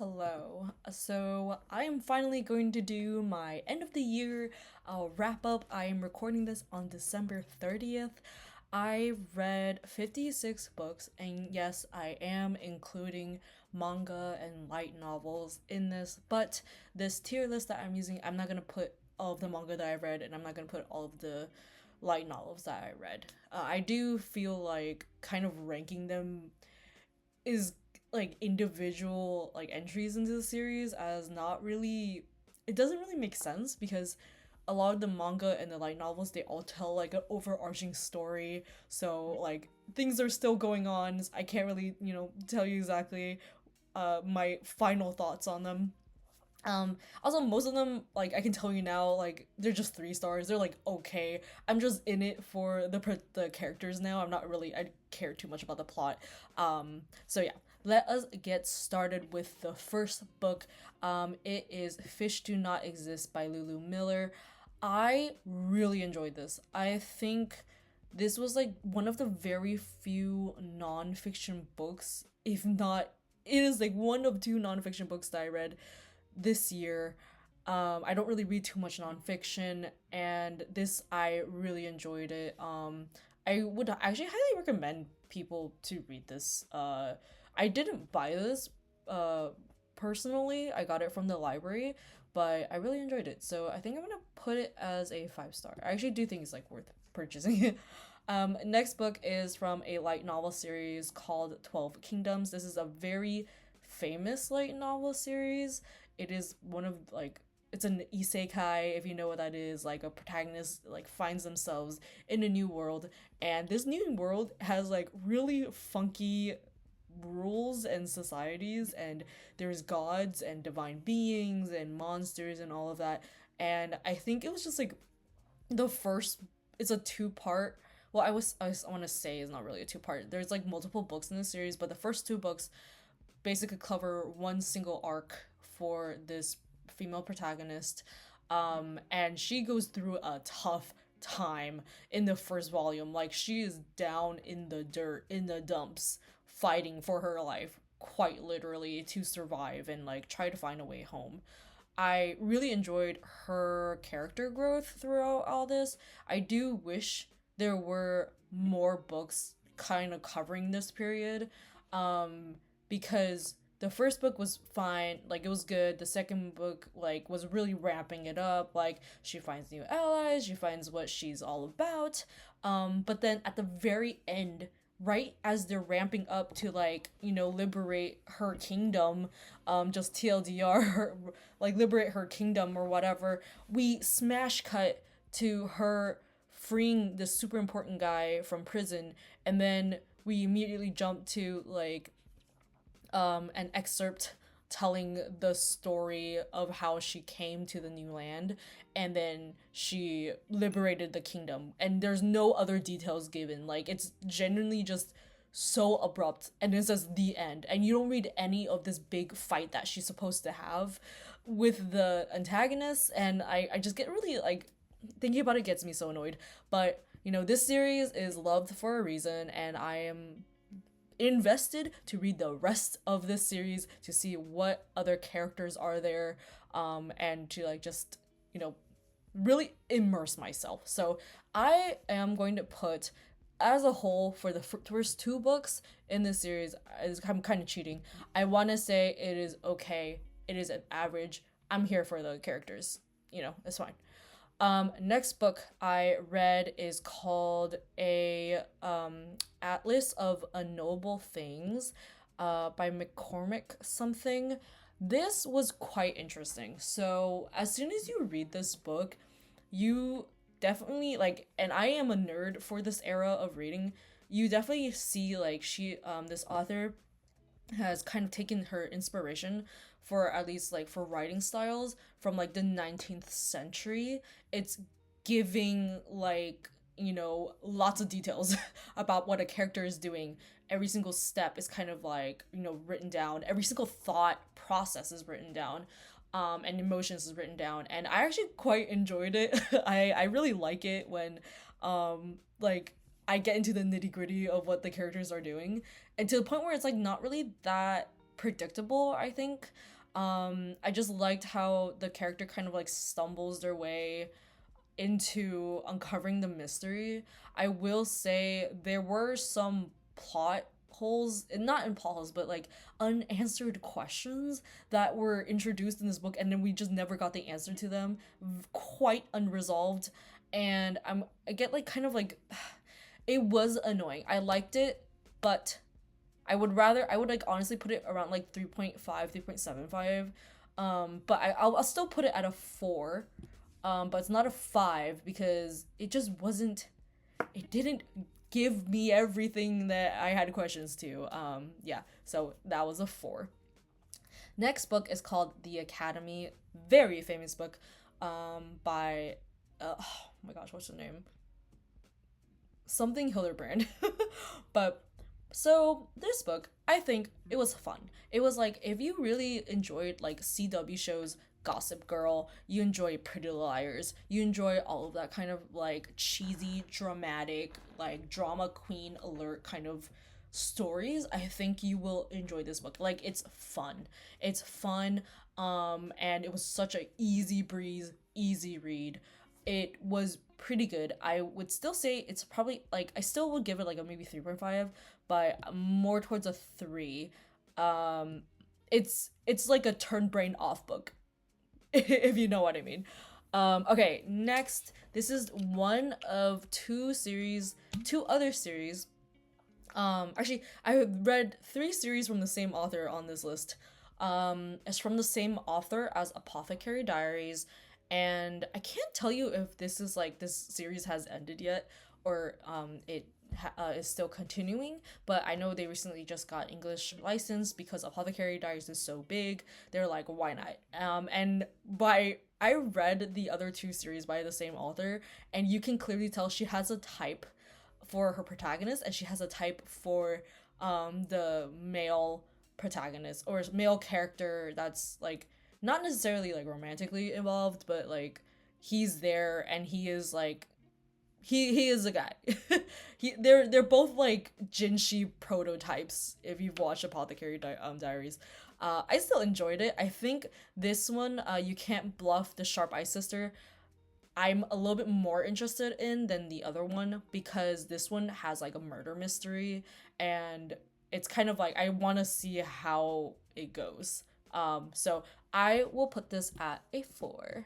Hello. So I am finally going to do my end of the year wrap up. I am recording this on December 30th. I read 56 books, and yes, I am including manga and light novels in this, but this tier list that I'm using, I'm not going to put all of the manga that I read, and I'm not going to put all of the light novels that I read. I do feel like kind of ranking them is like individual like entries into the series as not really, it doesn't really make sense because a lot of the manga and the light novels, they all tell like an overarching story, so like things are still going on. I can't really, tell you exactly my final thoughts on them. Also, most of them, like, I can tell you now, like, they're just 3 stars. They're like okay. I'm just in it for the characters now. I'm not really, I care too much about the plot. So yeah, let us get started with the first book. It is Fish Do Not Exist by Lulu Miller. I really enjoyed this. I think this was like one of the very few nonfiction books, if not, it is like one of two nonfiction books that I read this year. I don't really read too much nonfiction, and this, I really enjoyed it. I would actually highly recommend people to read this. I didn't buy this personally. I got it from the library, but I really enjoyed it. So I think I'm gonna put it as a 5 star. I actually do think it's like worth purchasing. Next book is from a light novel series called 12 Kingdoms. This is a very famous light novel series. It is one of like, it's an isekai, if you know what that is. Like a protagonist like finds themselves in a new world, and this new world has like really funky rules and societies, and there's gods and divine beings and monsters and all of that. And I think it was just like the first, it's a two-part, well, I want to say it's not really a two-part. There's like multiple books in the series, but the first two books basically cover one single arc for this female protagonist. And she goes through a tough time in the first volume. Like, she is down in the dirt, in the dumps, fighting for her life, quite literally, to survive and like try to find a way home. I really enjoyed her character growth throughout all this. I do wish there were more books kind of covering this period, because the first book was fine, like it was good. The second book like was really ramping it up, like she finds new allies, she finds what she's all about. But then at the very end, right as they're ramping up to like, liberate her kingdom, just TLDR, like liberate her kingdom or whatever, we smash cut to her freeing this super important guy from prison, and then we immediately jump to like an excerpt telling the story of how she came to the new land, and then she liberated the kingdom, and there's no other details given. Like, it's genuinely just so abrupt, and it says the end, and you don't read any of this big fight that she's supposed to have with the antagonists. And I just get really like, thinking about it gets me so annoyed. But this series is loved for a reason, and I am invested to read the rest of this series to see what other characters are there, and to like just, really immerse myself. So I am going to put, as a whole, for the first two books in this series, I'm kind of cheating. I want to say it is okay. It is an average. I'm here for the characters. It's fine. Next book I read is called a Atlas of Unknowable Things, by McCormick something. This was quite interesting. So as soon as you read this book, you definitely like, and I am a nerd for this era of reading. You definitely see like this author has kind of taken her inspiration for, at least like for writing styles, from like the 19th century. It's giving like, lots of details about what a character is doing. Every single step is kind of like, written down. Every single thought process is written down. And emotions is written down, and I actually quite enjoyed it. I really like it when like I get into the nitty gritty of what the characters are doing, and to the point where it's like not really that predictable, I think. I just liked how the character kind of like stumbles their way into uncovering the mystery. I will say there were some plot holes, not in plot holes, but like unanswered questions that were introduced in this book, and then we just never got the answer to them, quite unresolved. And I get like kind of like it was annoying. I liked it, but I would like honestly put it around like 3.5, 3.75. But I'll still put it at a 4. But it's not a 5 because it just wasn't, it didn't give me everything that I had questions to. Yeah, so that was a 4. Next book is called The Academy, very famous book, by, oh my gosh, what's the name? Something Hilderbrand. But so this book, I think it was fun. It was like if you really enjoyed like CW shows, Gossip Girl, you enjoy Pretty Little Liars, you enjoy all of that kind of like cheesy, dramatic, like drama queen alert kind of stories, I think you will enjoy this book. Like it's fun. It's fun. And it was such a easy breeze, easy read. It was pretty good. I would still say it's probably like I still would give it like a maybe 3.5, but more towards a 3. Um it's like a turn brain off book, if you know what I mean. Okay, next, this is one of two other series. Actually, I read 3 series from the same author on this list. It's from the same author as Apothecary Diaries, and I can't tell you if this series has ended yet, or it is still continuing, but I know they recently just got English license because Apothecary Diaries is so big. They're like, why not? And by I read the other 2 series by the same author, and you can clearly tell she has a type for her protagonist, and she has a type for the male protagonist or male character that's like not necessarily like romantically involved, but like he's there and he is like he is a guy. They're both like Jinshi prototypes if you've watched Diaries. I still enjoyed it. I think this one, You Can't Bluff the Sharp Eye Sister, I'm a little bit more interested in than the other one because this one has like a murder mystery, and it's kind of like I want to see how it goes. So I will put this at a 4.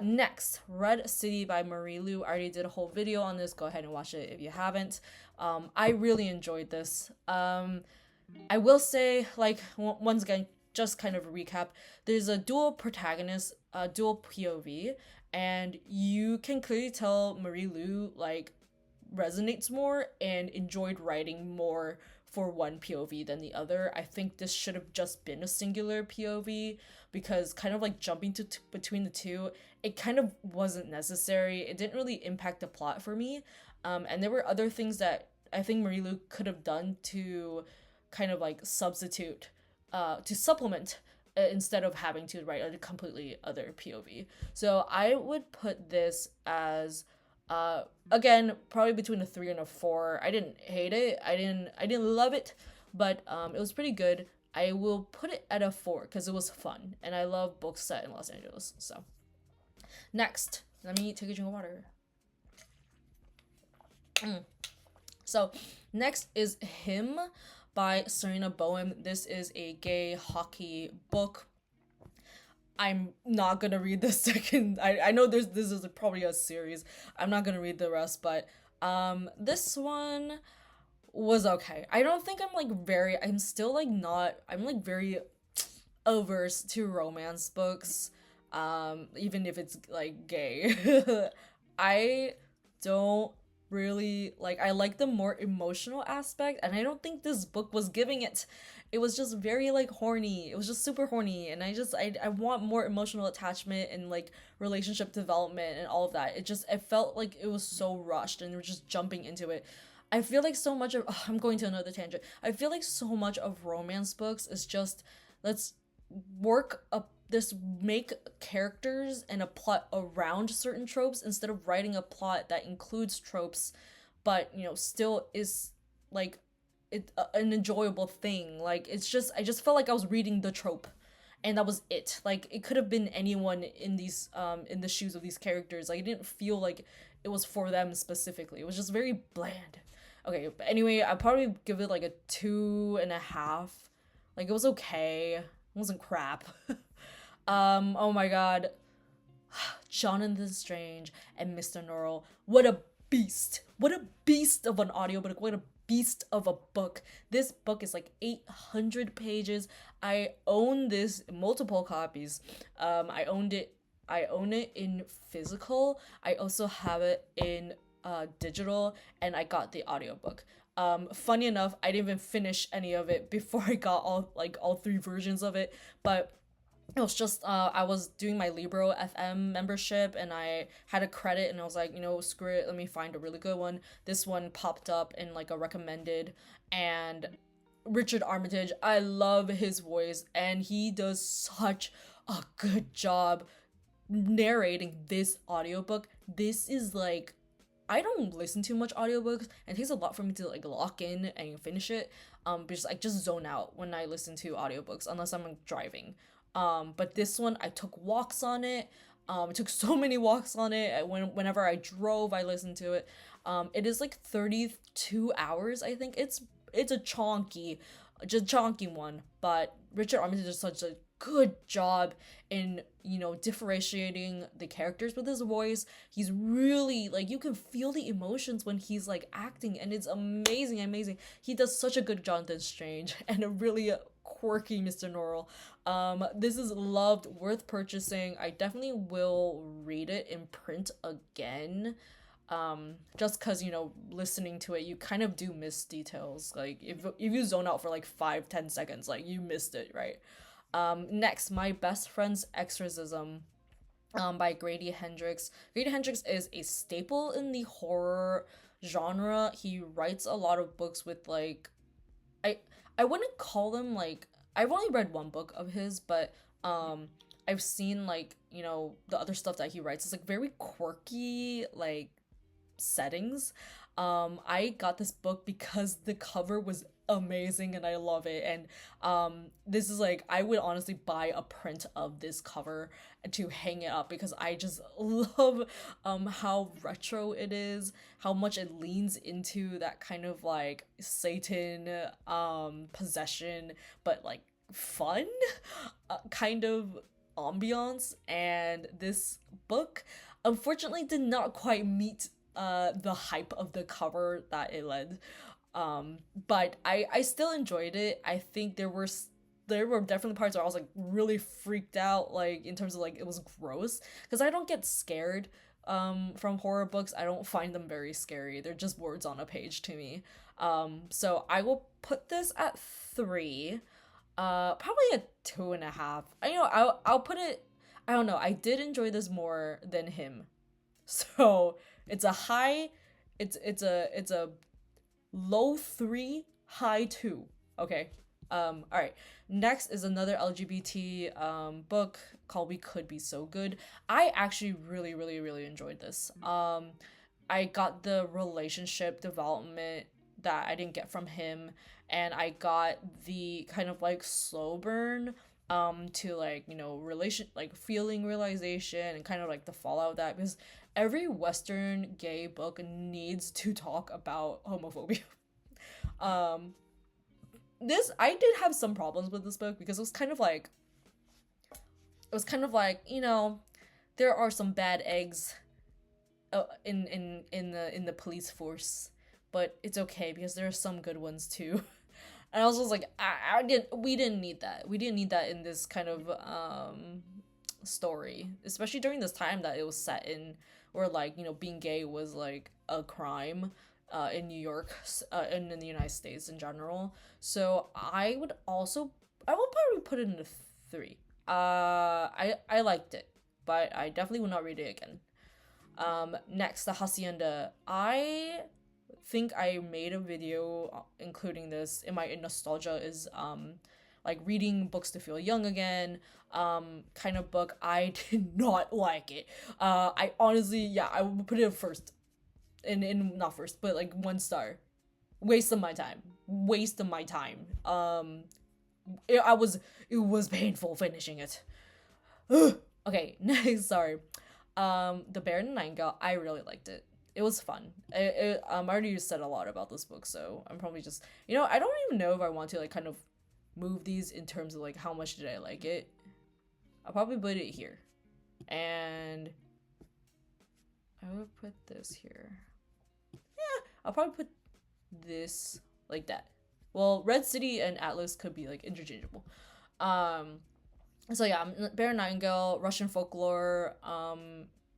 Next, Red City by Marie Lu. I already did a whole video on this. Go ahead and watch it if you haven't. I really enjoyed this. I will say, like, once again, just kind of a recap, there's a dual protagonist, dual POV, and you can clearly tell Marie Lu, like, resonates more and enjoyed writing more for one POV than the other. I think this should have just been a singular POV because kind of like jumping between the two, it kind of wasn't necessary. It didn't really impact the plot for me. And there were other things that I think Marie Lu could have done to kind of like substitute, to supplement, instead of having to write a completely other POV. So I would put this as again, probably between a 3 and a 4. I didn't hate it. I didn't love it, but it was pretty good. I will put it at a 4 because it was fun, and I love books set in Los Angeles. So next, let me take a drink of water. So next is Him by Serena Bowen. This is a gay hockey book. I'm not gonna read the second. I know this is probably a series. I'm not gonna read the rest, but this one was okay. I don't think I'm like very. I'm still like not. I'm like very averse to romance books. Even if it's like gay. I don't really like. I like the more emotional aspect, and I don't think this book was giving it. It was just very like horny. It was just super horny, and I want more emotional attachment and like relationship development and all of that. It felt like it was so rushed and we're just jumping into it. I feel like so much of I'm going to another tangent. I feel like so much of romance books is just let's work up this make characters and a plot around certain tropes instead of writing a plot that includes tropes but still is like an enjoyable thing. Like it's just I just felt like I was reading the trope, and that was it. Like it could have been anyone in these in the shoes of these characters. Like it didn't feel like it was for them specifically. It was just very bland. Okay, but anyway, I'd probably give it like a 2.5. Like it was okay. It wasn't crap. Oh my god. Jonathan Strange and Mr. Norrell. What a beast. What a beast of an audiobook. What a beast of a book. This book is like 800 pages. I own this in multiple copies. I own it in physical. I also have it in digital, and I got the audiobook. Funny enough, I didn't even finish any of it before I got all three versions of it, but it was just I was doing my Libro FM membership, and I had a credit, and I was like, screw it, let me find a really good one. This one popped up in like a recommended, and Richard Armitage, I love his voice, and he does such a good job narrating this audiobook. This is like, I don't listen to much audiobooks, and it takes a lot for me to like lock in and finish it. Because I just zone out when I listen to audiobooks unless I'm like driving. But this one I took walks on it. I took so many walks on it. Whenever I drove, I listened to it. It is like 32 hours, I think. It's a chonky, just chonky one, but Richard Armitage does such a good job in differentiating the characters with his voice. He's really like, you can feel the emotions when he's like acting, and it's amazing. He does such a good Jonathan Strange and a really quirky Mr. Norrell. This is loved, worth purchasing. I definitely will read it in print again. Just because listening to it, you kind of do miss details. Like if you zone out for like 5-10 seconds, like you missed it, right? Next, My Best Friend's Exorcism, by Grady Hendrix. Grady Hendrix is a staple in the horror genre. He writes a lot of books with like, I I wouldn't call them like, I've only read one book of his, but I've seen like, the other stuff that he writes is like very quirky, like settings. I got this book because the cover was amazing and I love it. And this is like, I would honestly buy a print of this cover to hang it up because I just love how retro it is, how much it leans into that kind of like Satan possession, but like fun kind of ambiance. And this book unfortunately did not quite meet the hype of the cover that it led. But I still enjoyed it. I think there were definitely parts where I was like really freaked out, like in terms of like it was gross, because I don't get scared from horror books. I don't find them very scary. They're just words on a page to me. So I will put this at 3. Probably a 2.5. I'll put it, I don't know, I did enjoy this more than him. So it's a high, it's a low 3, high 2. Okay. All right. Next is another LGBT book called We Could Be So Good. I actually really enjoyed this. I got the relationship development that I didn't get from him, and I got the kind of like slow burn to like, relation, like feeling realization and kind of like the fallout of that, because every Western gay book needs to talk about homophobia. um this, I did have some problems with this book because it was kind of like there are some bad eggs in the police force, but it's okay because there are some good ones too. And I was just like, we didn't need that. We didn't need that in this kind of story, especially during this time that it was set in, where like, being gay was like a crime in New York, and in the United States in general. So I will probably put it in a 3. I liked it, but I definitely would not read it again. Next, The Hacienda. I think I made a video including this in my nostalgia is like reading books to feel young again kind of book. I did not like it. I honestly, yeah, I would put it first, in not first, but like 1 star. Waste of my time. Waste of my time. It was painful finishing it. Okay, next, sorry. The Bear and the Nightingale, I really liked it. It was fun. I already said a lot about this book, so I'm probably just, I don't even know if I want to like kind of move these in terms of like how much did I like it. I'll probably put it here, and I would put this here. Yeah, I'll probably put this like that. Well, Red City and Atlas could be like interchangeable. So yeah, Bear Nightingale, Russian folklore.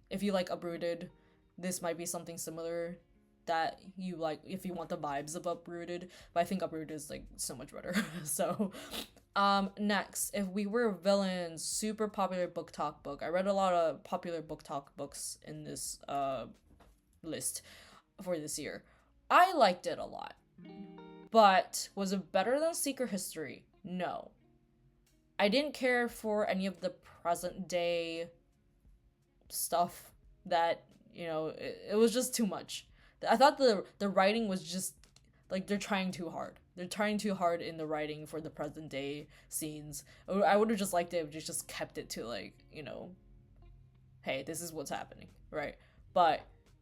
If you like Uprooted, this might be something similar that you like if you want the vibes of Uprooted. But I think Uprooted is like so much better. So, next, If We Were Villains, super popular book talk book. I read a lot of popular book talk books in this list for this year. I liked it a lot. But was it better than Secret History? No. I didn't care for any of the present day stuff that, it was just too much. I thought the writing was just like they're trying too hard. They're trying too hard in the writing for the present day scenes. I would have just liked it if they just kept it to like, hey, this is what's happening, right? But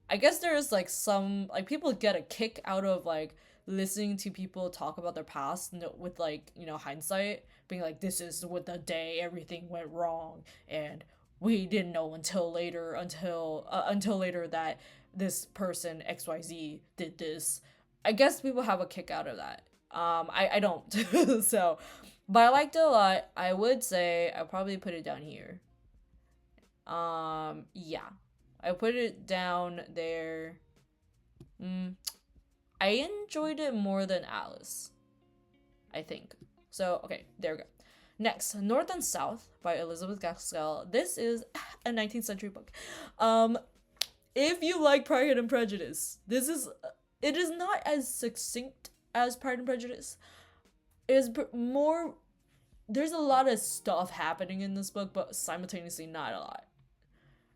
I guess there's like some like people get a kick out of like listening to people talk about their past with like hindsight, being like, this is what the day everything went wrong, and we didn't know until later that this person XYZ did this. I guess people have a kick out of that. I don't. So, but I liked it a lot. I would say I'll probably put it down here. Yeah, I put it down there. I enjoyed it more than Alice, I think. So, okay, there we go. Next, North and South by Elizabeth Gaskell. This is a 19th century book. If you like Pride and Prejudice, it is not as succinct as Pride and Prejudice. It is more, there's a lot of stuff happening in this book, but simultaneously not a lot.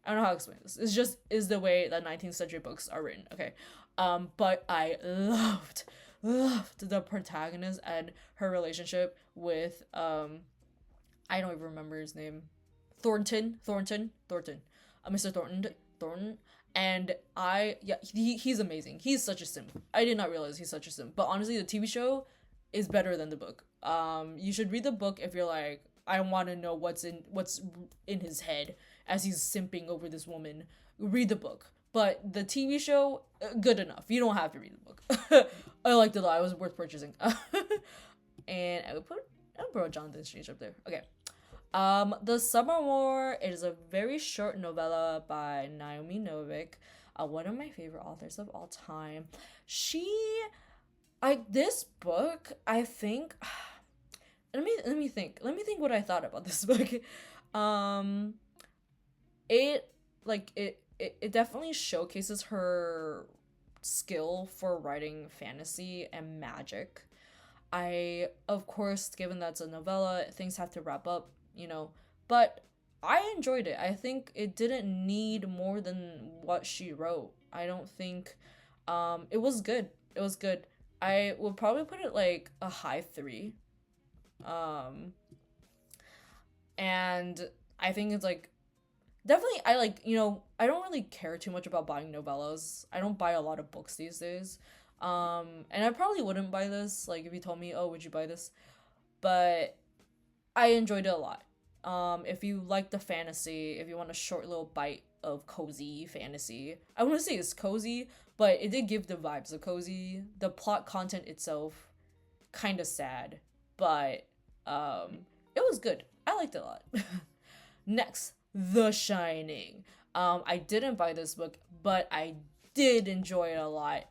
I don't know how to explain this. It's just is the way that 19th century books are written. Okay. But I loved the protagonist and her relationship with I don't even remember his name. Thornton. Mr. Thornton. And he's amazing. He's such a simp. I did not realize he's such a simp. But honestly, the TV show is better than the book. You should read the book if you're like, I want to know what's in his head as he's simping over this woman. Read the book. But the TV show, good enough. You don't have to read the book. I liked it a lot. It was worth purchasing. And I'll put Jonathan Strange up there. Okay. The Summer War is a very short novella by Naomi Novik, one of my favorite authors of all time. This book, I think, let me think what I thought about this book. It definitely showcases her skill for writing fantasy and magic. Of course, given that's a novella, things have to wrap up, but I enjoyed it. I think it didn't need more than what she wrote. I don't think, it was good. I would probably put it like a high 3. And I think it's like, definitely, I don't really care too much about buying novellas. I don't buy a lot of books these days. And I probably wouldn't buy this, like, if you told me, oh, would you buy this? But I enjoyed it a lot. If you like the fantasy, if you want a short little bite of cozy fantasy, I wouldn't say it's cozy, but it did give the vibes of cozy. The plot content itself, kind of sad, but, it was good. I liked it a lot. Next, The Shining. I didn't buy this book, but I did enjoy it a lot.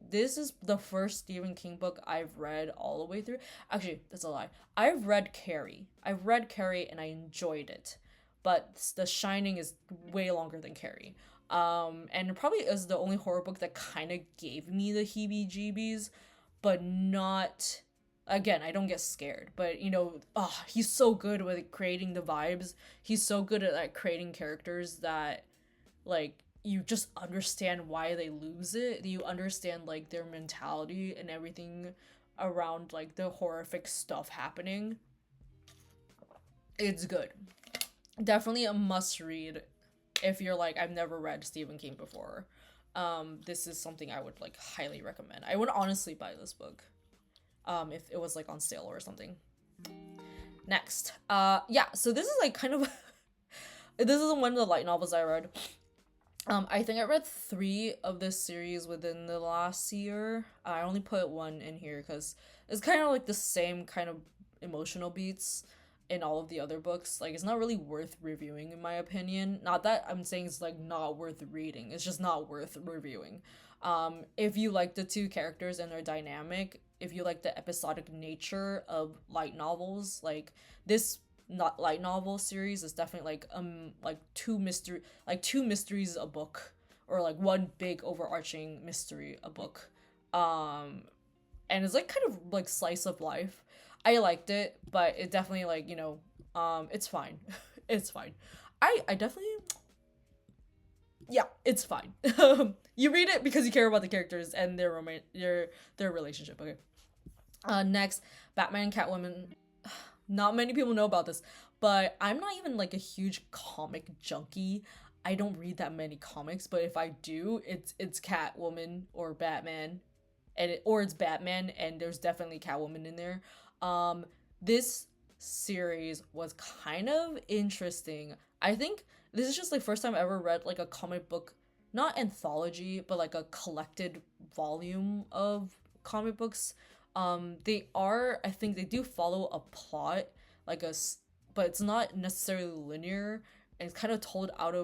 This is the first Stephen King book I've read all the way through. Actually, that's a lie. I've read Carrie and I enjoyed it. But The Shining is way longer than Carrie. And it probably is the only horror book that kind of gave me the heebie-jeebies, but not... Again, I don't get scared, but he's so good with creating the vibes. He's so good at like creating characters that like you just understand why they lose it. You understand like their mentality and everything around like the horrific stuff happening. It's good. Definitely a must read if you're like, I've never read Stephen King before. This is something I would like highly recommend. I would honestly buy this book if it was like on sale or something. Next, yeah, so this is like kind of this is one of the light novels I read. I think I read 3 of this series within the last year. I only put 1 in here because it's kind of like the same kind of emotional beats in all of the other books. Like, it's not really worth reviewing, in my opinion. Not that I'm saying it's like not worth reading, it's just not worth reviewing. If you like the 2 characters and their dynamic, if you like the episodic nature of light novels, like this not light novel series is definitely like two mysteries a book, or like one big overarching mystery a book. And it's like kind of like slice of life. I liked it, but it definitely like, it's fine. It's fine. I definitely, yeah, it's fine. You read it because you care about the characters and their relationship. Okay. Next, Batman and Catwoman. Not many people know about this, but I'm not even like a huge comic junkie. I don't read that many comics, but if I do, it's Catwoman or Batman, or it's Batman, and there's definitely Catwoman in there. This series was kind of interesting. I think this is just like first time I ever read like a comic book, not anthology, but like a collected volume of comic books. They are, I think they do follow a plot, like but it's not necessarily linear, and it's kind of told out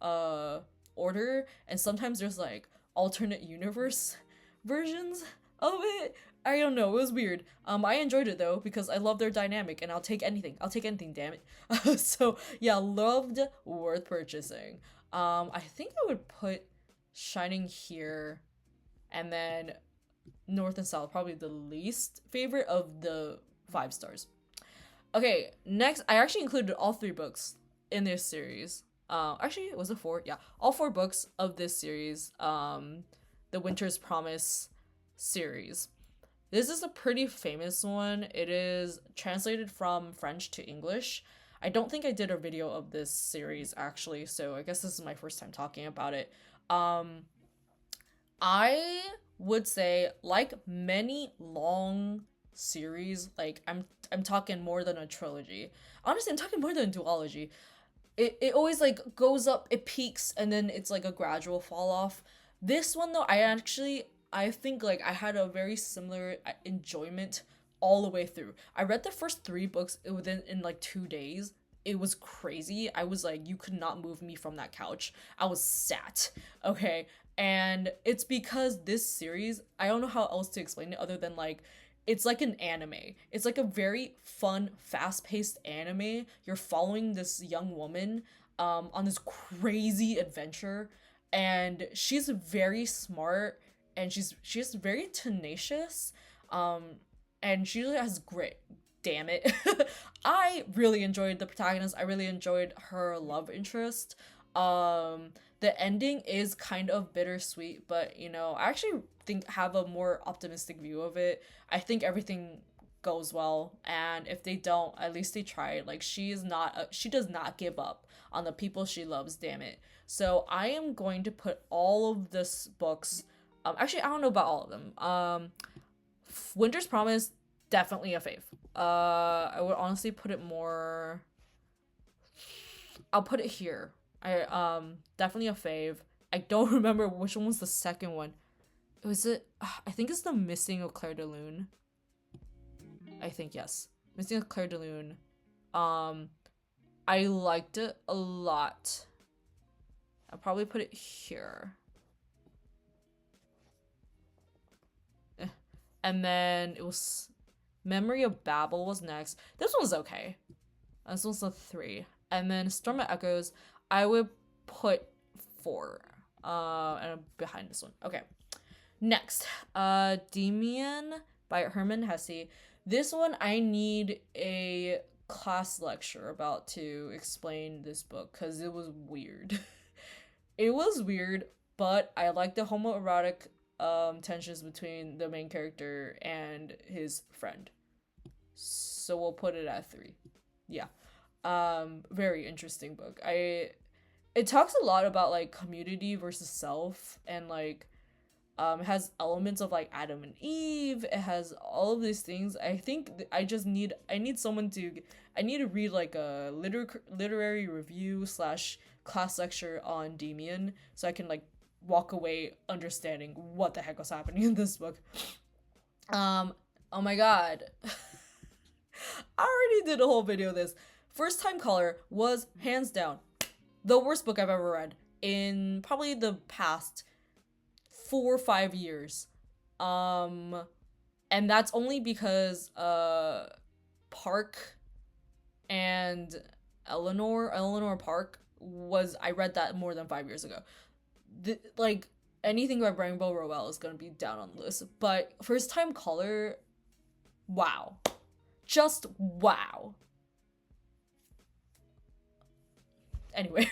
of order, and sometimes there's like alternate universe versions of it. I don't know, it was weird. I enjoyed it though because I love their dynamic, and I'll take anything. I'll take anything, damn it. So yeah, loved, worth purchasing. I think I would put Shining here, and then North and South probably the least favorite of the 5 stars. Okay, next I actually included all 3 books in this series. Actually, was it 4? Yeah, all 4 books of this series. The Winter's Promise series. This is a pretty famous one. It is translated from French to English. I don't think I did a video of this series actually, so I guess this is my first time talking about it. I would say, like many long series, like I'm talking more than a trilogy. Honestly, I'm talking more than a duology. It always like goes up, it peaks, and then it's like a gradual fall off. This one though, I think like I had a very similar enjoyment all the way through. I read the first 3 books within in like 2 days. It was crazy. I was like, you could not move me from that couch. I was sat. Okay. And it's because this series, I don't know how else to explain it other than like, it's like an anime. It's like a very fun, fast-paced anime. You're following this young woman on this crazy adventure, and she's very smart, and she's very tenacious, um and she really has grit. Damn it. I really enjoyed the protagonist. I really enjoyed her love interest. The ending is kind of bittersweet, but I actually think have a more optimistic view of it. I think everything goes well, and if they don't, at least they tried. Like, she does not give up on the people she loves, damn it. So I am going to put all of this books, actually I don't know about all of them. Winter's Promise, definitely a fave. I would honestly put it more, I'll put it here. I definitely a fave. I don't remember which one was the second one. Was it? I think it's the Missing of Claire de Lune. I think yes, Missing of Claire de Lune. I liked it a lot. I'll probably put it here. And then it was Memory of Babel was next. This one was okay. This one's a 3. And then Storm of Echoes, I would put 4. And behind this one. Okay. Next, Demian by Hermann Hesse. This one I need a class lecture about to explain this book because it was weird. It was weird, but I like the homoerotic tensions between the main character and his friend. So we'll put it at 3. Yeah. Very interesting book. I It talks a lot about like community versus self, and like it has elements of like Adam and Eve. It has all of these things. I think I need someone to I need to read like a literary review slash class lecture on Damien so I can like walk away understanding what the heck was happening in this book. Um oh my god. I already did a whole video of this. First Time Color was hands down the worst book I've ever read in probably the past 4 or 5 years. Um, and that's only because Park and Eleanor Park was I read that more than 5 years ago. Like anything by Rainbow Rowell is gonna be down on the list, but First Time Color, wow, just wow. Anyway,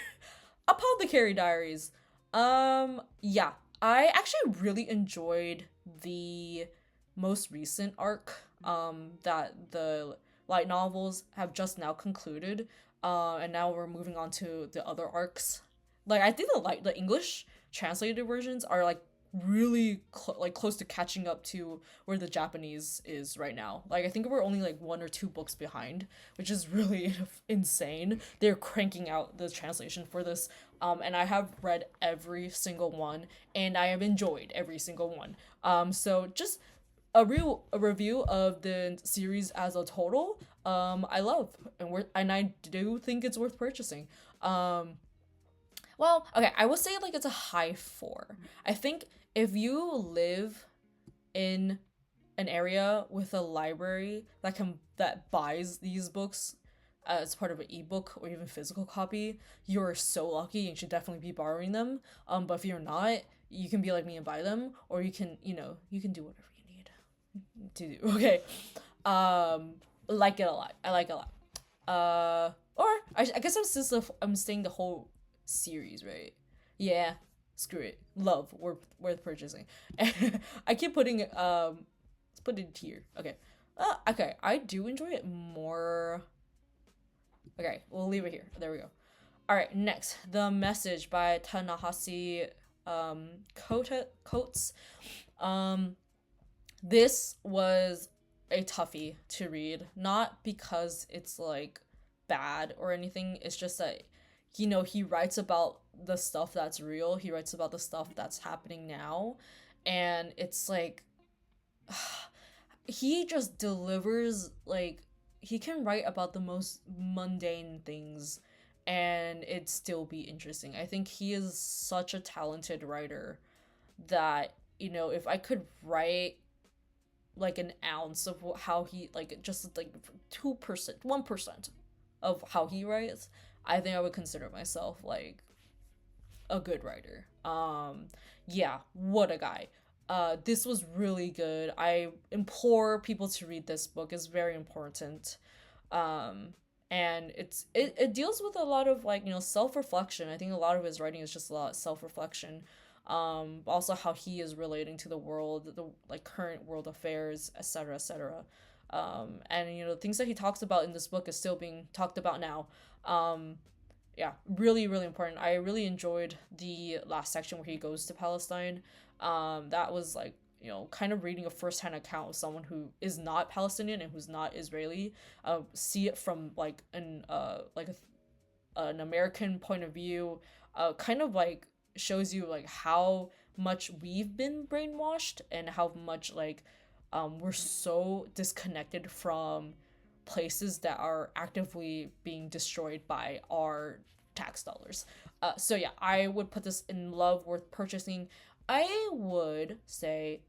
Apothecary Diaries. Yeah, I actually really enjoyed the most recent arc that the light novels have just now concluded. And now we're moving on to the other arcs. Like I think the English translated versions are like really like close to catching up to where the Japanese is right now. Like I think we're only like 1 or 2 books behind, which is really insane. They're cranking out the translation for this, and I have read every single one, and I have enjoyed every single one. So just a review of the series as a total. I love, and I do think it's worth purchasing. Well, okay, I would say like it's a high 4. I think if you live in an area with a library that buys these books as part of an ebook or even physical copy, you're so lucky and should definitely be borrowing them. But if you're not, you can be like me and buy them, or you can do whatever you need to do. Okay. Like it a lot. I like it a lot. Or I guess I'm staying the whole series, right? Yeah, screw it. Love, worth purchasing. I keep putting let's put it here. Okay. Okay, I do enjoy it more. Okay, we'll leave it here. There we go. All right, next, The Message by Tanahasi Coates. Um, this was a toughie to read, not because it's like bad or anything. It's just that he writes about the stuff that's real. He writes about the stuff that's happening now, and it's like he just delivers like he can write about the most mundane things and it still be interesting. I think he is such a talented writer that if I could write like an ounce of how he like just like 2%, 1% of how he writes, I think I would consider myself like a good writer. Yeah, what a guy. This was really good. I implore people to read this book. It's very important. Um, and it deals with a lot of like, self-reflection. I think a lot of his writing is just a lot of self-reflection. Also how he is relating to the world, the like current world affairs, etc., etc. And things that he talks about in this book is still being talked about now. Yeah, really, really important. I really enjoyed the last section where he goes to Palestine. That was like, kind of reading a first-hand account of someone who is not Palestinian and who's not Israeli. See it from like an American point of view. Kind of like shows you like how much we've been brainwashed and how much like we're so disconnected from places that are actively being destroyed by our tax dollars. So yeah, I would put this in love worth purchasing. I would say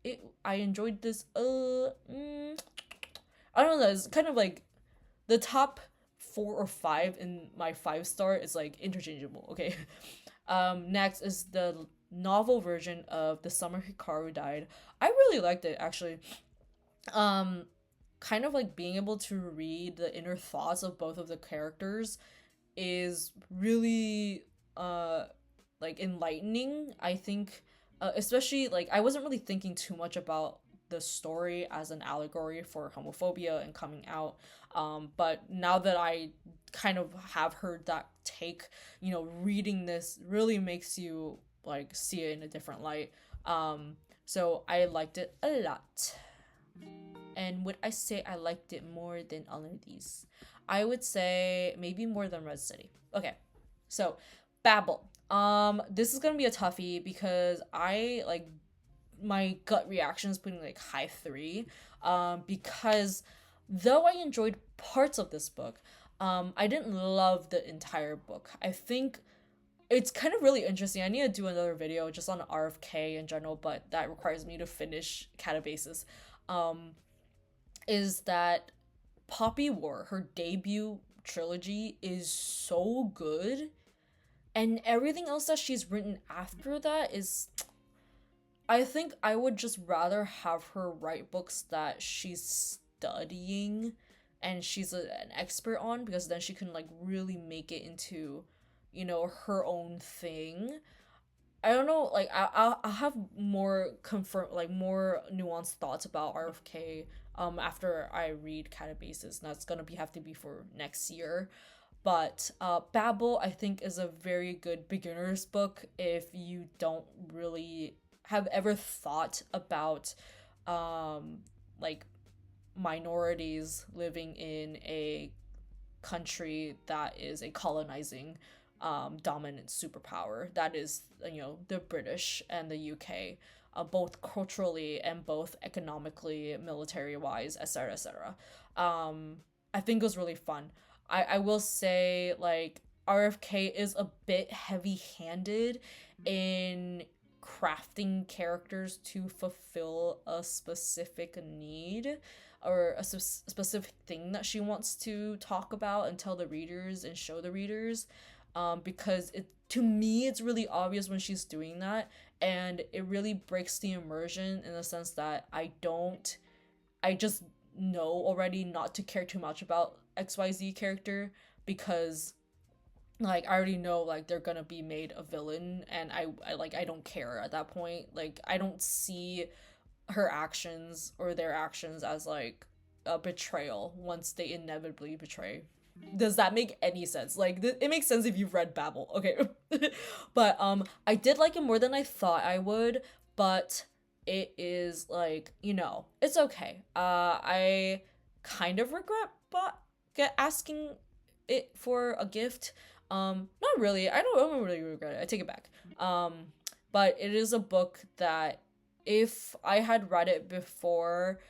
I enjoyed this. I don't know. It's kind of like the top 4 or 5 in my 5-star is like interchangeable. Okay. Next is the novel version of The Summer Hikaru Died. I really liked it actually. Um, Kind of like being able to read the inner thoughts of both of the characters is really like enlightening. I think, especially like I wasn't really thinking too much about the story as an allegory for homophobia and coming out. But now that I kind of have heard that take, reading this really makes you like see it in a different light. So I liked it a lot. And would I say I liked it more than all of these? I would say maybe more than Red City. Okay, so Babel. This is gonna be a toughie because I like my gut reaction is putting like high three. Because though I enjoyed parts of this book, I didn't love the entire book. I think it's kind of really interesting. I need to do another video just on RFK in general, but that requires me to finish Catabasis. Um, is that Poppy War, her debut trilogy, is so good, and everything else that she's written after that is. I think I would just rather have her write books that she's studying and she's an expert on, because then she can like really make it into, her own thing. I don't know, like I'll have more confirm like more nuanced thoughts about RFK after I read Catabasis, and that's gonna have to be for next year. But Babel I think is a very good beginner's book if you don't really have ever thought about like minorities living in a country that is a colonizing dominant superpower that is, the British and the UK, both culturally and both economically, military wise, etc., etc. I think it was really fun. I will say like RFK is a bit heavy handed in crafting characters to fulfill a specific need or a specific thing that she wants to talk about and tell the readers and show the readers, because it to me it's really obvious when she's doing that, and it really breaks the immersion in the sense that I just know already not to care too much about XYZ character, because like I already know like they're gonna be made a villain, and I don't care at that point. Like I don't see her actions or their actions as like a betrayal once they inevitably betray. Does that make any sense? Like it makes sense if you've read Babel, okay? But I did like it more than I thought I would, but it is like, it's okay. I kind of regret but get asking it for a gift. Not really. I don't really regret it. I take it back. But it is a book that if I had read it before,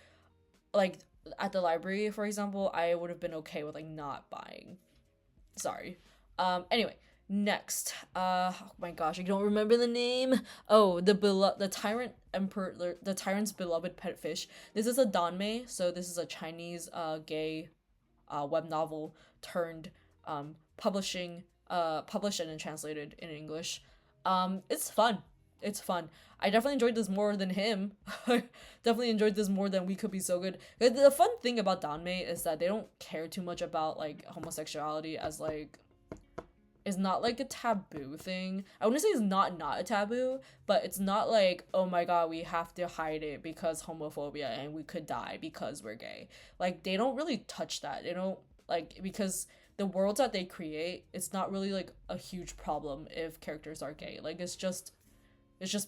like at the library, for example, I would have been okay with like not buying. Sorry. Anyway, next. Oh my gosh, I don't remember the name. Oh, the Tyrant Emperor, the Tyrant's Beloved Pet Fish. This is a danmei, so this is a Chinese gay web novel turned publishing published and then translated in English. It's fun. It's fun. I definitely enjoyed this more than him. Definitely enjoyed this more than We Could Be So Good. The fun thing about danmei is that they don't care too much about like homosexuality as like is not like a taboo thing. I wouldn't say it's not a taboo, but it's not like, oh my god, we have to hide it because homophobia and we could die because we're gay. Like they don't really touch that. They don't like because the worlds that they create, it's not really like a huge problem if characters are gay. Like it's just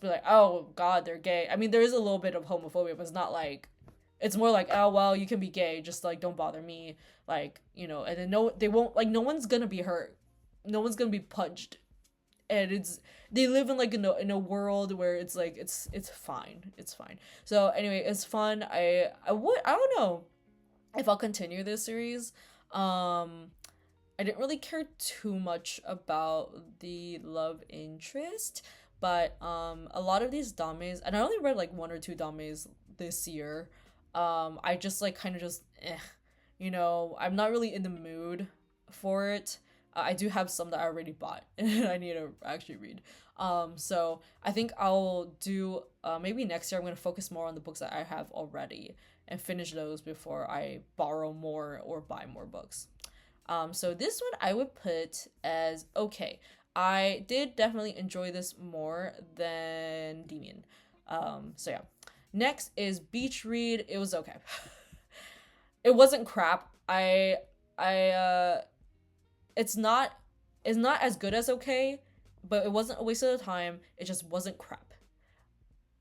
be like, oh god, they're gay. I mean, there is a little bit of homophobia, but it's not like it's more like, oh well, you can be gay, just like don't bother me, like, and then no, they won't, like, no one's gonna be hurt, no one's gonna be punched, and they live in like in a world where it's like it's fine, it's fine. So anyway, it's fun. I don't know if I'll continue this series. I didn't really care too much about the love interest, but a lot of these dames, and I only read like one or two dames this year. I just like kind of just I'm not really in the mood for it. I do have some that I already bought and I need to actually read. So I think I'll do maybe next year I'm gonna focus more on the books that I have already and finish those before I borrow more or buy more books. So this one I would put as okay. I did definitely enjoy this more than Demian. So yeah. Next is Beach Read. It was okay. It wasn't crap. I it's not as good as okay, but it wasn't a waste of the time. It just wasn't crap.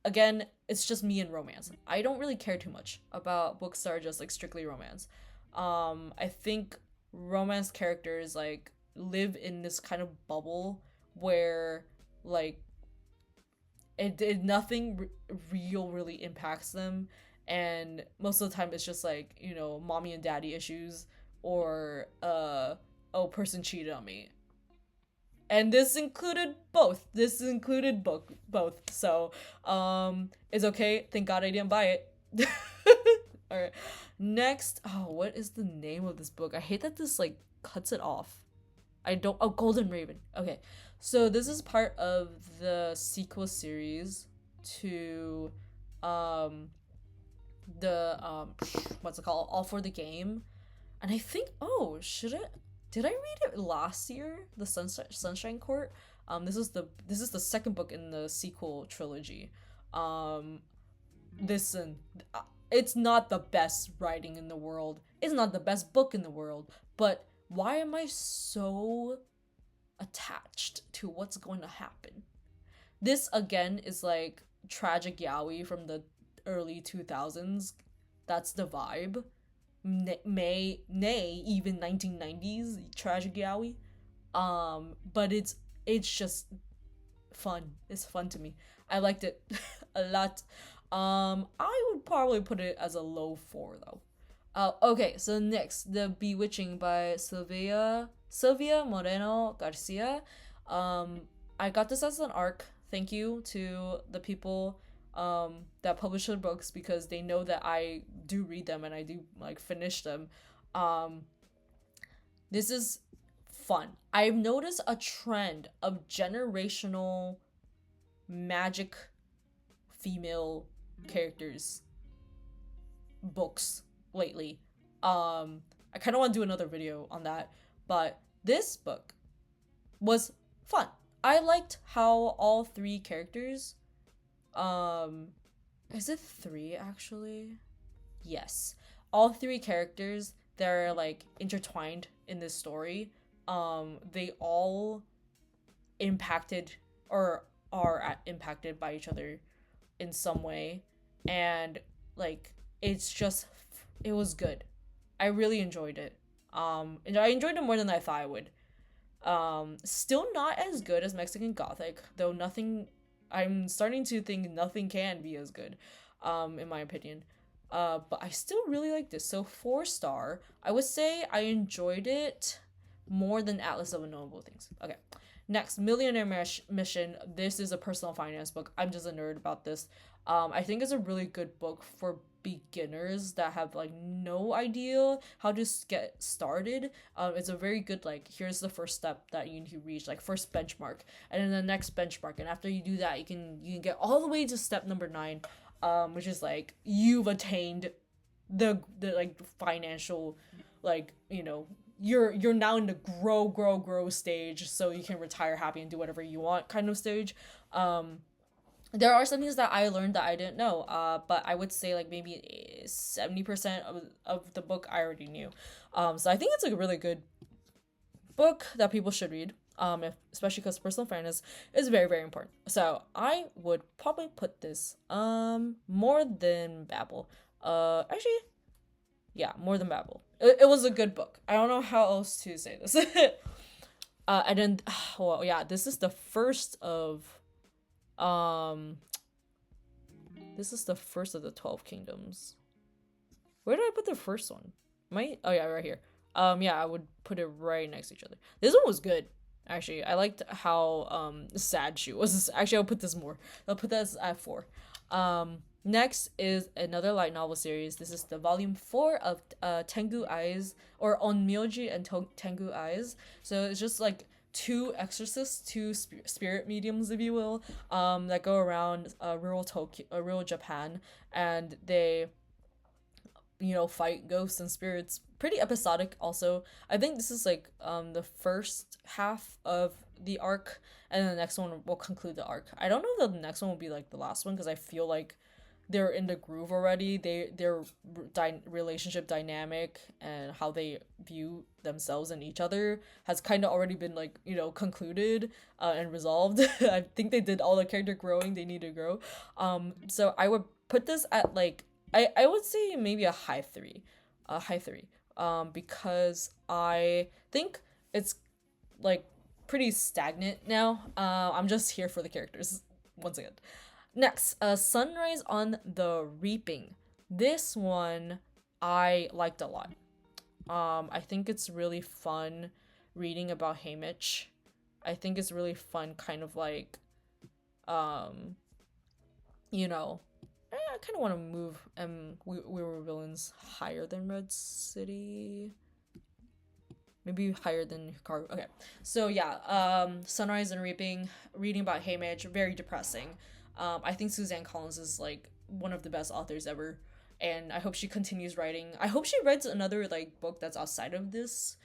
Again, it's just me and romance. I don't really care too much about books that are just like strictly romance. I think romance characters like live in this kind of bubble where like nothing real really impacts them, and most of the time it's just like, you know, mommy and daddy issues, or oh, person cheated on me, and this included both. Both. So, it's okay. Thank God I didn't buy it. All right. Next, oh, what is the name of this book? I hate that this like cuts it off. I don't. Oh, Golden Raven. Okay, so this is part of the sequel series to, um, the what's it called? All for the Game, and I think, oh, should it? Did I read it last year? The Sunshine Court. This is the second book in the sequel trilogy. Um, Listen, it's not the best writing in the world. It's not the best book in the world. But why am I so attached to what's going to happen? This again is like tragic yaoi from the early 2000s. That's the vibe. Nay, even 1990s tragic yaoi. But it's just fun. It's fun to me. I liked it a lot. I would probably put it as a low 4 though. Okay, so next, The Bewitching by Sylvia Moreno Garcia. Um, I got this as an arc. Thank you to the people that publish the books, because they know that I do read them and I do like finish them. Um, this is fun. I've noticed a trend of generational magic female characters books lately. I kind of want to do another video on that, but this book was fun. I liked how all three characters, um is it three actually? Yes. All three characters that are like intertwined in this story, they all impacted or are impacted by each other in some way, and like it's just, it was good. I really enjoyed it. And I enjoyed it more than I thought I would. Still not as good as Mexican Gothic, though nothing, I'm starting to think nothing can be as good, in my opinion. But I still really like this. So 4 star. I would say I enjoyed it more than Atlas of Unknowable Things. Okay. Next, Millionaire Mission. This is a personal finance book. I'm just a nerd about this. I think it's a really good book for beginners that have like no idea how to get started. It's a very good, like, here's the first step that you need to reach, like first benchmark, and then the next benchmark, and after you do that, you can get all the way to step number 9, which is like you've attained the like financial, like, you know, you're now in the grow stage, so you can retire happy and do whatever you want kind of stage. There are some things that I learned that I didn't know, but I would say like maybe 70% of the book I already knew. So I think it's like a really good book that people should read, especially because personal finance is very, very important. So I would probably put this more than Babel. Actually, yeah, more than Babel. It was a good book. I don't know how else to say this. And then, well, yeah, this is the first of um the 12 kingdoms. Where did I put the first one? Oh yeah, right here. Yeah, I would put it right next to each other. This one was good. Actually, I liked how sad she was. Actually, I'll put this more. I'll put this at 4. Next is another light novel series. This is the volume 4 of Tengu Eyes, or Onmyoji and Tengu Eyes. So it's just like 2 exorcists, 2 spirit mediums, if you will, that go around rural Tokyo, rural Japan, and they fight ghosts and spirits. Pretty episodic also. I think this is like the first half of the arc, and then the next one will conclude the arc. I don't know if the next one will be like the last one, because I feel like they're in the groove already. Their relationship dynamic and how they view themselves and each other has kind of already been like concluded and resolved. I think they did all the character growing they need to grow. So I would put this at like I would say maybe a high three. Because I think it's like pretty stagnant now. I'm just here for the characters once again. Next, Sunrise on the Reaping. This one I liked a lot. I think it's really fun reading about Haymitch. I think it's really fun, kind of like, um, you know, I kind of want to move we were villains higher than Red City. Maybe higher than Hikaru. Okay. So yeah, Sunrise and Reaping, reading about Haymitch, very depressing. I think Suzanne Collins is like one of the best authors ever, and I hope she continues writing. I hope she writes another like book that's outside of this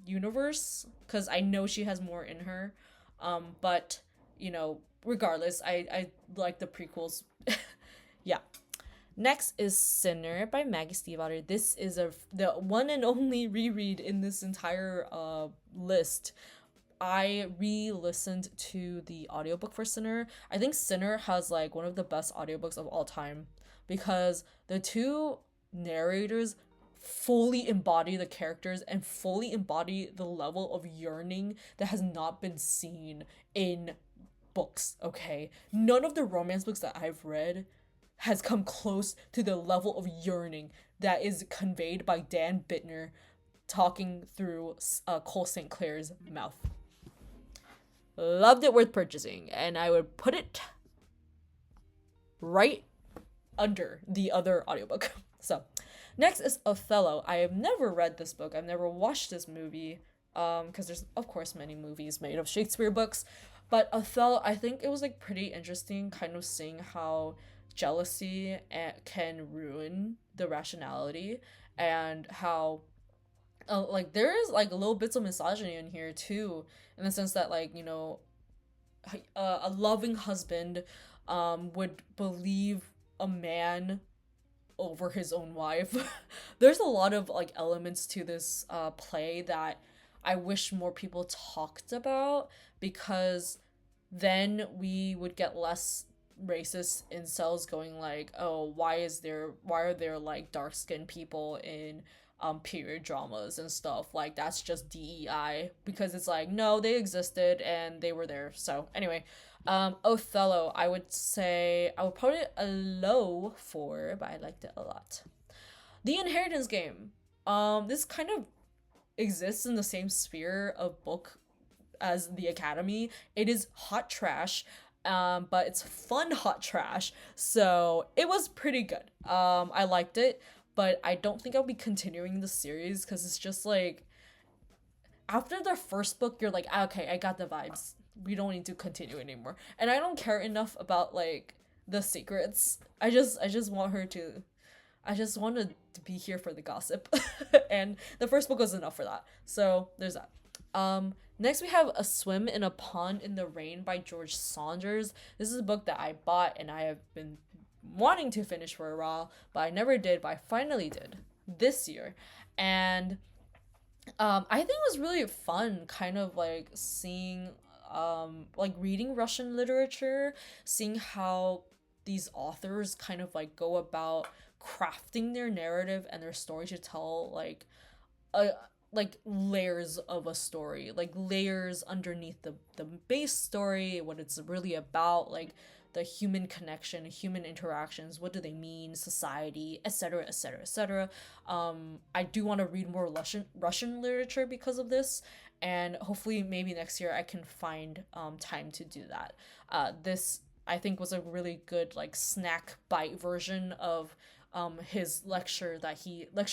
universe, because I know she has more in her. But regardless, I like the prequels. Yeah. Next is Sinner by Maggie Stiefvater. This is the one and only reread in this entire list. I re-listened to the audiobook for Sinner. I think Sinner has like one of the best audiobooks of all time, because the two narrators fully embody the characters and fully embody the level of yearning that has not been seen in books, okay? None of the romance books that I've read has come close to the level of yearning that is conveyed by Dan Bittner talking through Cole St. Clair's mouth. Loved it, worth purchasing, and I would put it right under the other audiobook. So, next is Othello. I have never read this book. I've never watched this movie, because there's of course many movies made of Shakespeare books, but Othello, I think it was like pretty interesting, kind of seeing how jealousy can ruin the rationality, and how like there is like little bits of misogyny in here too, in the sense that like a loving husband would believe a man over his own wife. There's a lot of like elements to this play that I wish more people talked about, because then we would get less racist incels going like, oh, why are there like dark skinned people in period dramas and stuff, like that's just DEI, because it's like, no, they existed and they were there. So anyway, Othello, I would say I would put it a low 4, but I liked it a lot. The Inheritance Game. This kind of exists in the same sphere of book as The Academy. It is hot trash, but it's fun hot trash. So it was pretty good. I liked it, but I don't think I'll be continuing the series, because it's just like after the first book, you're like, "Ah, okay, I got the vibes. We don't need to continue anymore." And I don't care enough about like the secrets. I just want her to. I just wanted to be here for the gossip, and the first book was enough for that. So there's that. Next we have A Swim in a Pond in the Rain by George Saunders. This is a book that I bought and I have been wanting to finish for a while, but I never did, but I finally did this year. And I think it was really fun, kind of like seeing like reading Russian literature, seeing how these authors kind of like go about crafting their narrative and their story to tell a like layers of a story, like layers underneath the base story, what it's really about, like the human connection, human interactions, what do they mean, society, etc., etc., etc. I do want to read more Russian literature because of this, and hopefully maybe next year I can find time to do that. This I think was a really good like snack bite version of his lecture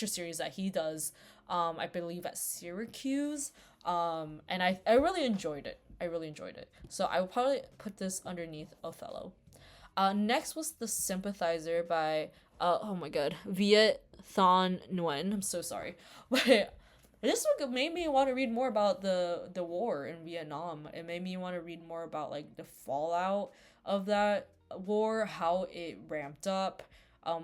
series that he does, I believe at Syracuse, and I really enjoyed it. I really enjoyed it. So I would probably put this underneath Othello. Next was The Sympathizer by oh my god, Viet Thanh Nguyen. I'm so sorry, but this book made me want to read more about the war in Vietnam. It made me want to read more about like the fallout of that war, how it ramped up.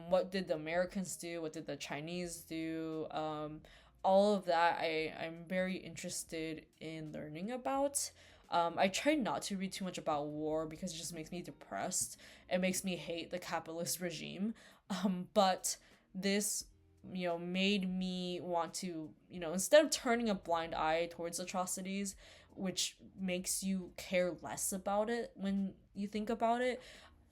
What did the Americans do? What did the Chinese do? All of that I'm very interested in learning about. I try not to read too much about war because it just makes me depressed. It makes me hate the capitalist regime. But this, made me want to, instead of turning a blind eye towards atrocities, which makes you care less about it when you think about it,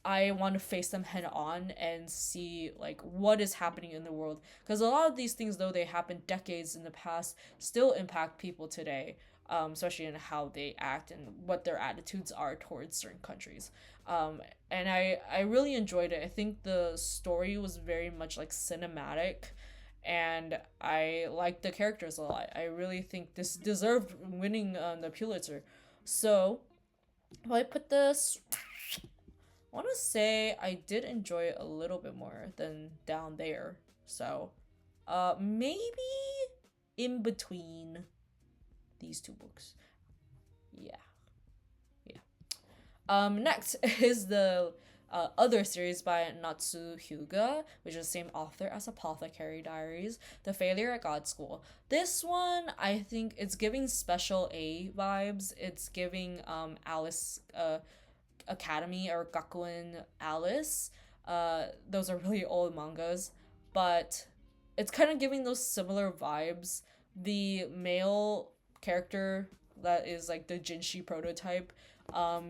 I want to face them head on and see like what is happening in the world, because a lot of these things, though they happened decades in the past, still impact people today, especially in how they act and what their attitudes are towards certain countries. And I really enjoyed it. I think the story was very much like cinematic, and I liked the characters a lot. I really think this deserved winning the Pulitzer. So if I put this, I want to say I did enjoy it a little bit more than Down There. So, maybe in between these two books. Yeah, yeah. Next is the other series by Natsu Hyuga, which is the same author as Apothecary Diaries, The Failure at God School. This one, I think it's giving Special A vibes. It's giving Alice Academy or Gakuen Alice. Those are really old mangas, but it's kind of giving those similar vibes. The male character that is like the Jinshi prototype,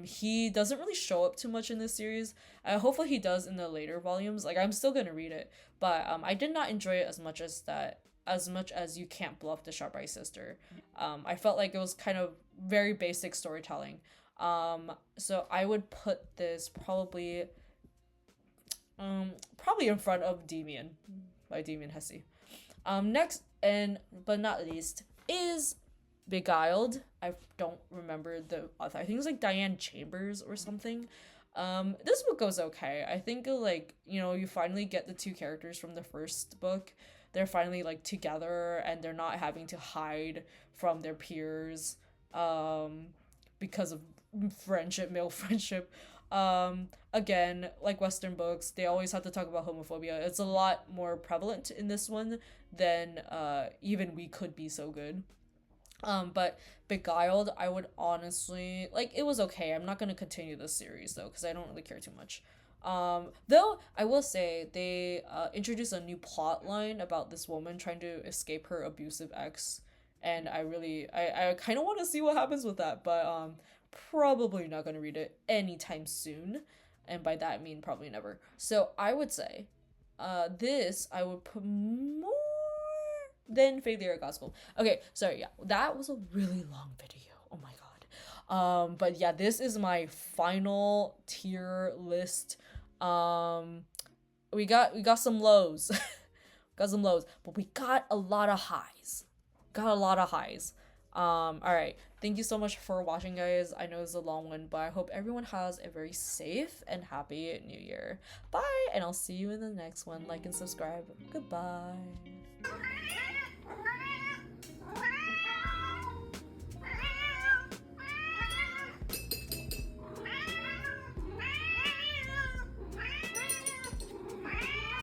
he doesn't really show up too much in this series. Hopefully he does in the later volumes. Like I'm still gonna read it, but I did not enjoy it as much as that. As much as You Can't Bluff the Sharp Eye Sister. I felt like it was kind of very basic storytelling. So I would put this probably in front of Demian by Demian Hesse. Next and but not least is Beguiled. I don't remember the author. I think it was like Diane Chambers or something. This book goes okay. I think like, you finally get the two characters from the first book. They're finally like together and they're not having to hide from their peers because of friendship, male friendship. Again, like Western books, they always have to talk about homophobia. It's a lot more prevalent in this one than even We Could Be So Good. But Beguiled, I would honestly like, it was okay. I'm not gonna continue this series though, because I don't really care too much. Though I will say they introduced a new plot line about this woman trying to escape her abusive ex, and I kind of want to see what happens with that, but probably not gonna read it anytime soon, and by that I mean probably never. So I would say, this I would put more than Failure at Gospel. Okay, sorry, yeah, that was a really long video. Oh my god. But yeah, this is my final tier list. We got some lows. Got some lows, but we got a lot of highs. Got a lot of highs. All right. Thank you so much for watching, guys. I know it's a long one, but I hope everyone has a very safe and happy new year. Bye, and I'll see you in the next one. Like and subscribe. Goodbye.